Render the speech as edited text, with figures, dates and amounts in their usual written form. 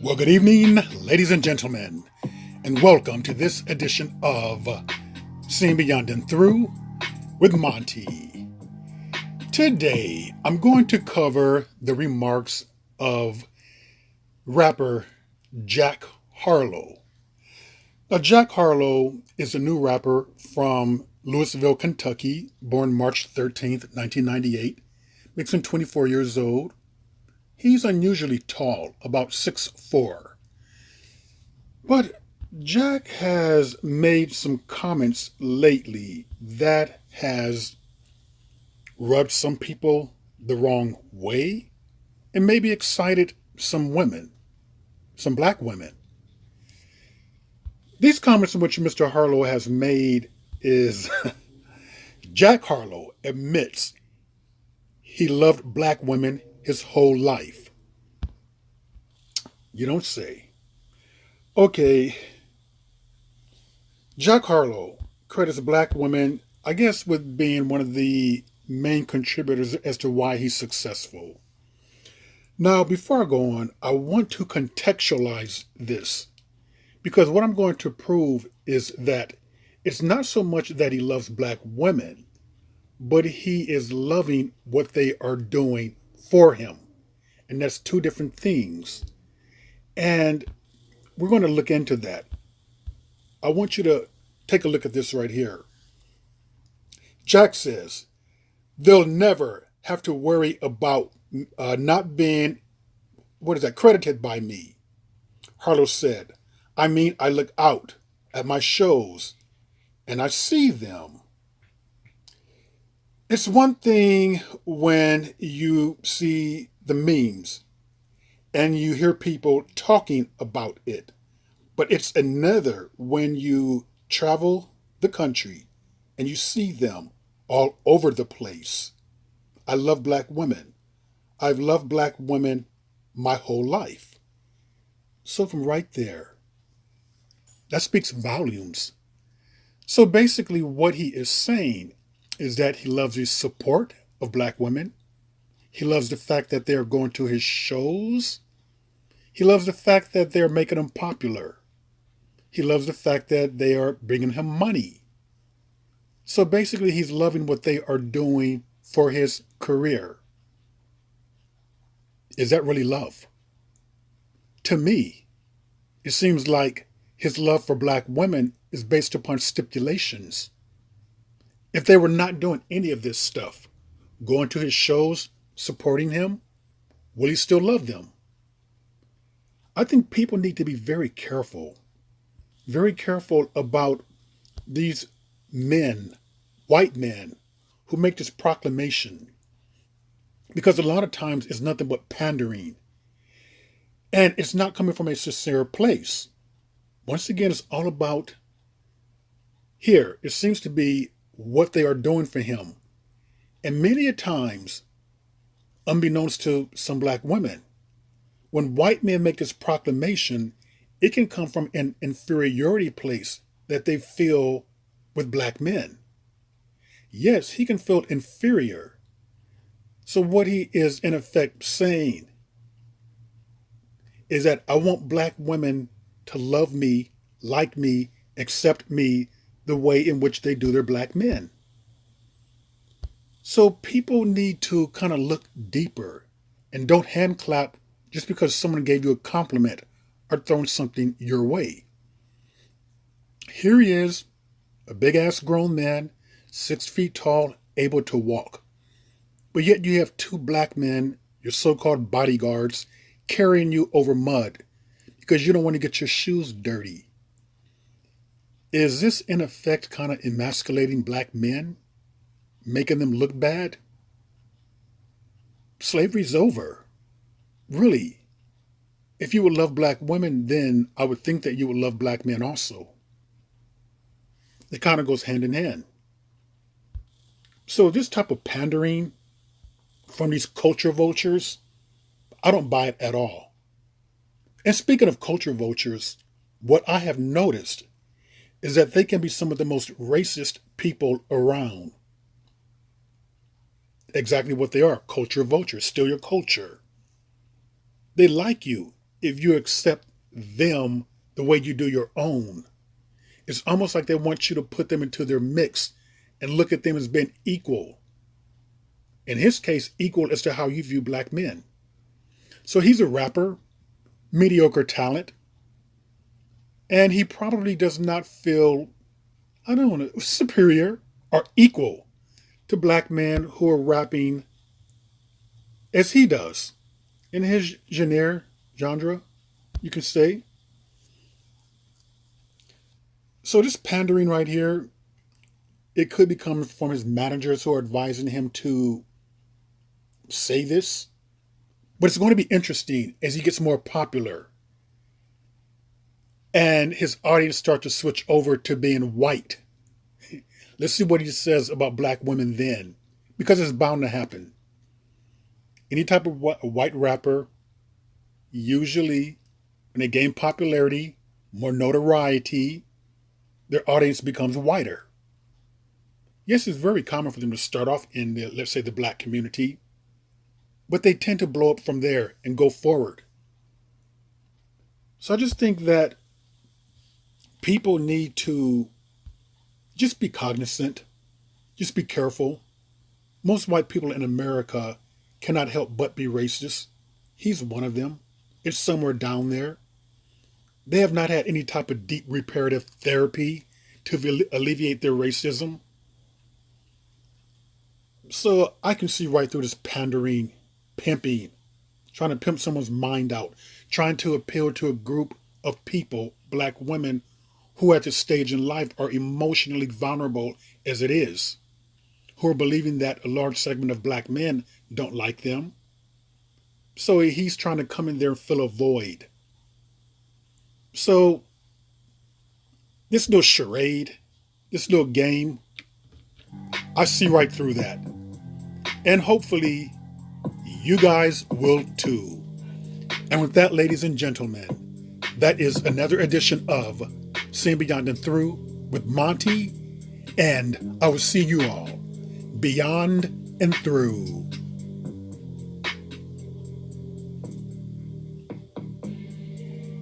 Well, good evening, ladies and gentlemen, and welcome to this edition of Seeing Beyond and Through with Monty. Today, I'm going to cover the remarks of rapper Jack Harlow. Now, Jack Harlow is a new rapper from Louisville, Kentucky, born March 13th, 1998, makes him 24 years old. He's unusually tall, about 6'4". But Jack has made some comments lately that has rubbed some people the wrong way and maybe excited some women, some black women. These comments in which Mr. Harlow has made is Jack Harlow admits he loved black women his whole life. You don't say. Okay, Jack Harlow credits black women, I guess, with being one of the main contributors as to why he's successful. Now, before I go on, I want to contextualize this because what I'm going to prove is that it's not so much that he loves black women, but he is loving what they are doing for him. And that's two different things. And we're going to look into that. I want you to take a look at this right here. Jack says, they'll never have to worry about not being, credited by me. Harlow said, I mean, I look out at my shows and I see them. It's one thing when you see the memes and you hear people talking about it. But it's another when you travel the country and you see them all over the place. I love black women. I've loved black women my whole life. So from right there, that speaks volumes. So basically what he is saying is that he loves the support of black women. He loves the fact that they're going to his shows. He loves the fact that they're making him popular. He loves the fact that they are bringing him money. So basically, he's loving what they are doing for his career. Is that really love? To me, it seems like his love for black women is based upon stipulations. If they were not doing any of this stuff, going to his shows, supporting him, will he still love them? I think people need to be very careful about these men, white men, who make this proclamation. Because a lot of times it's nothing but pandering. And it's not coming from a sincere place. Once again, it's all about here. It seems to be what they are doing for him. And many a times, unbeknownst to some black women, when white men make this proclamation, it can come from an inferiority place that they feel with black men. Yes, he can feel inferior. So what he is in effect saying is that I want black women to love me, like me, accept me the way in which they do their black men. So people need to kind of look deeper and don't hand clap just because someone gave you a compliment or thrown something your way. Here he is, a big ass grown man, 6 feet tall, able to walk. But yet you have two black men, your so-called bodyguards, carrying you over mud because you don't want to get your shoes dirty. Is this in effect kind of emasculating black men? Making them look bad? Slavery's over. Really. If you would love black women, then I would think that you would love black men also. It kind of goes hand in hand. So this type of pandering from these culture vultures, I don't buy it at all. And speaking of culture vultures, what I have noticed is that they can be some of the most racist people around. Exactly what they are, culture vultures, steal your culture. They like you if you accept them the way you do your own. It's almost like they want you to put them into their mix and look at them as being equal. In his case, equal as to how you view black men. So he's a rapper, mediocre talent, and he probably does not feel, I don't know, superior or equal to black men who are rapping as he does in his genre, you could say. So this pandering right here, it could be coming from his managers who are advising him to say this. But it's going to be interesting as he gets more popular and his audience start to switch over to being white. Let's see what he says about black women then, because it's bound to happen. Any type of white rapper, usually when they gain popularity, more notoriety, their audience becomes whiter. Yes, it's very common for them to start off in the, let's say, the black community, but they tend to blow up from there and go forward. So I just think that people need to just be cognizant, just be careful. Most white people in America cannot help but be racist. He's one of them. It's somewhere down there. They have not had any type of deep reparative therapy to alleviate their racism. So I can see right through this pandering, pimping, trying to pimp someone's mind out, trying to appeal to a group of people, black women, who at this stage in life are emotionally vulnerable as it is, who are believing that a large segment of black men don't like them. So he's trying to come in there and fill a void. So this little charade, this little game, I see right through that. And hopefully you guys will too. And with that, ladies and gentlemen, that is another edition of Seeing Beyond and Through with Monty, and I will see you all beyond and through.